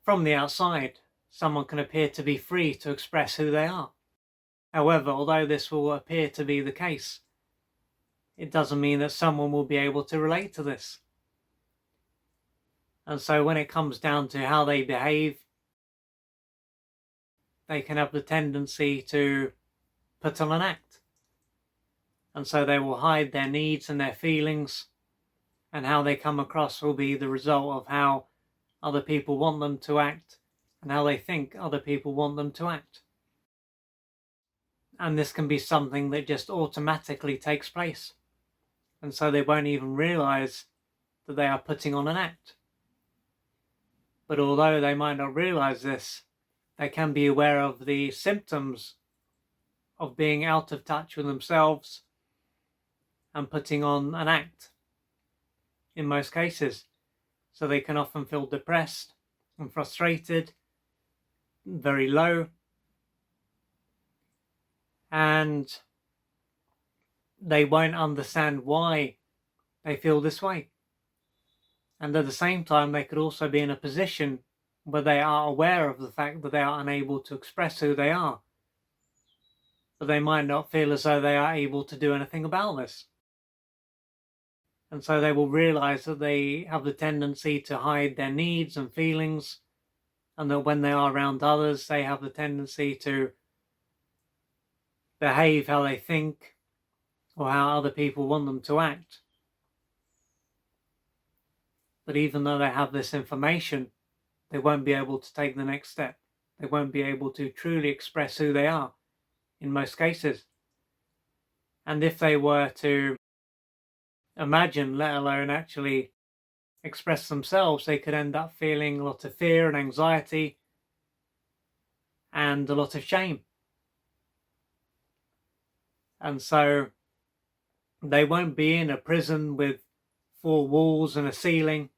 from the outside, someone can appear to be free to express who they are. However, although this will appear to be the case, it doesn't mean that someone will be able to relate to this. And so when it comes down to how they behave, they can have the tendency to put on an act. And so they will hide their needs and their feelings, and how they come across will be the result of how other people want them to act and how they think other people want them to act. And this can be something that just automatically takes place. And so they won't even realize that they are putting on an act. But although they might not realize this, they can be aware of the symptoms of being out of touch with themselves and putting on an act in most cases. So they can often feel depressed and frustrated, very low, and they won't understand why they feel this way. And at the same time, they could also be in a position where they are aware of the fact that they are unable to express who they are, but they might not feel as though they are able to do anything about this. And so they will realize that they have the tendency to hide their needs and feelings, and that when they are around others, they have the tendency to behave how they think or how other people want them to act. But even though they have this information, they won't be able to take the next step. They won't be able to truly express who they are in most cases. And if they were to imagine, let alone actually express themselves, they could end up feeling a lot of fear and anxiety and a lot of shame. And so they won't be in a prison with 4 walls and a ceiling,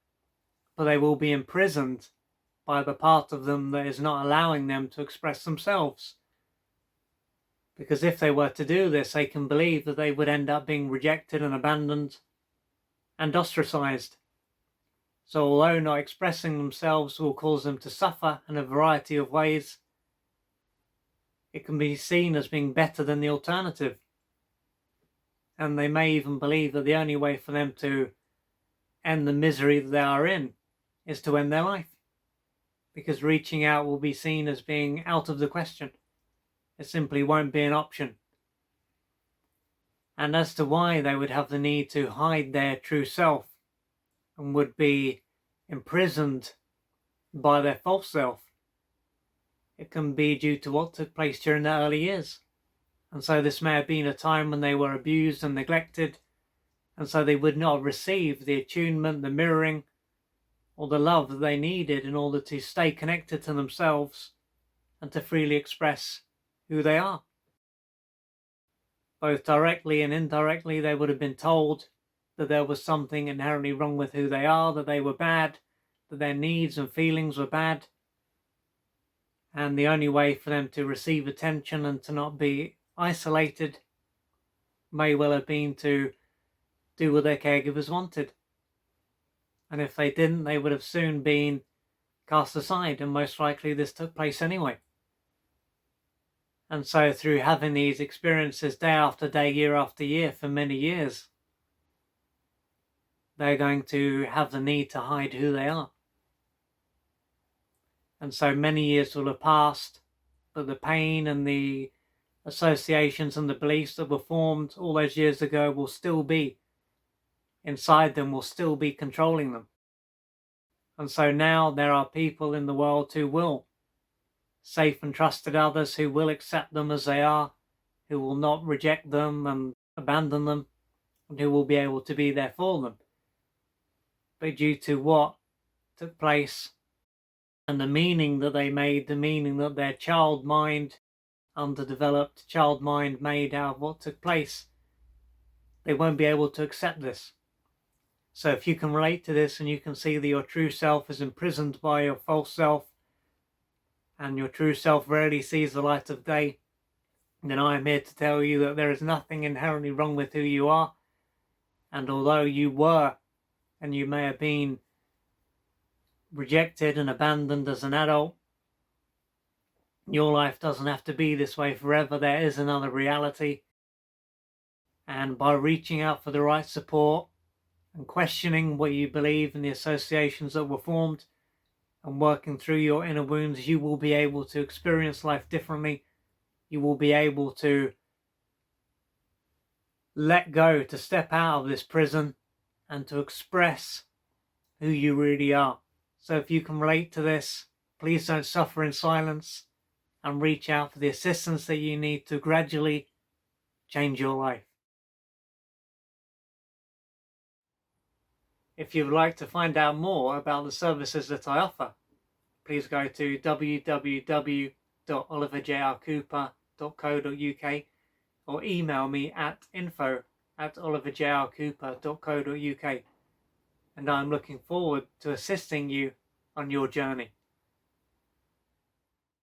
but they will be imprisoned by the part of them that is not allowing them to express themselves. Because if they were to do this, they can believe that they would end up being rejected and abandoned and ostracized. So although not expressing themselves will cause them to suffer in a variety of ways, it can be seen as being better than the alternative. And they may even believe that the only way for them to end the misery that they are in is to end their life, because reaching out will be seen as being out of the question. It simply won't be an option. And as to why they would have the need to hide their true self and would be imprisoned by their false self, it can be due to what took place during their early years. And so this may have been a time when they were abused and neglected, and so they would not receive the attunement, the mirroring, or the love that they needed in order to stay connected to themselves and to freely express who they are. Both directly and indirectly, they would have been told that there was something inherently wrong with who they are, that they were bad, that their needs and feelings were bad. And the only way for them to receive attention and to not be isolated may well have been to do what their caregivers wanted. And if they didn't, they would have soon been cast aside, and most likely this took place anyway. And so through having these experiences day after day, year after year, for many years, they're going to have the need to hide who they are. And so many years will have passed, but the pain and the associations and the beliefs that were formed all those years ago will still be inside them, will still be controlling them. And so now there are people in the world who will safe and trusted others, who will accept them as they are, who will not reject them and abandon them, and who will be able to be there for them. But due to what took place and the meaning that they made, the meaning that their child mind, underdeveloped child mind, made out of what took place, they won't be able to accept this. So if you can relate to this and you can see that your true self is imprisoned by your false self, and your true self rarely sees the light of day, then I am here to tell you that there is nothing inherently wrong with who you are. And although you were, and you may have been rejected and abandoned as an adult. Your life doesn't have to be this way forever. There is another reality. And by reaching out for the right support and questioning what you believe in the associations that were formed and working through your inner wounds, you will be able to experience life differently. You will be able to let go, to step out of this prison and to express who you really are. So if you can relate to this, please don't suffer in silence and reach out for the assistance that you need to gradually change your life. If you would like to find out more about the services that I offer, please go to www.oliverjrcooper.co.uk or email me at info@oliverjrcooper.co.uk, and I'm looking forward to assisting you on your journey.